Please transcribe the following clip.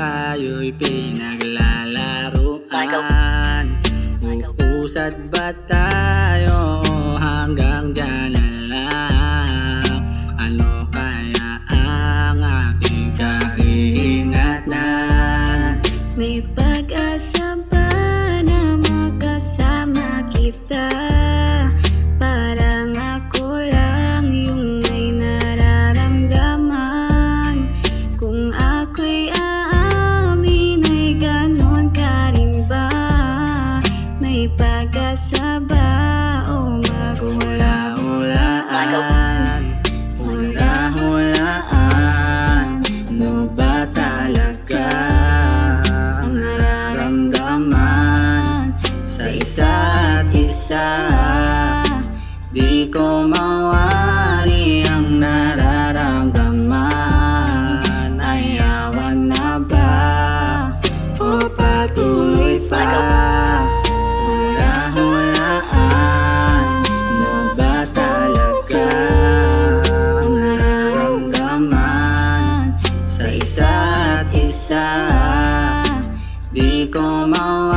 tayo'y pinaglalaruan? Uusad ba tayo hanggang dyan na lang? Ano kaya ang aking kahihinatnan? May pag-asa ba na makasama kita? Parang ako lang yung may nararamdaman. Kung ako'y aamin ay ganon ka rin ba? May pag-asa ba o maghula-hulaan? Hula-hulaan, ano ba talaga ang nararamdaman sa isa't isa? Di ko mawari ang nararamdaman. Ayawan na ba o patuloy pa? Hula-hulaan, ano ba talaga ang nararamdaman sa isa't isa? Di ko mawari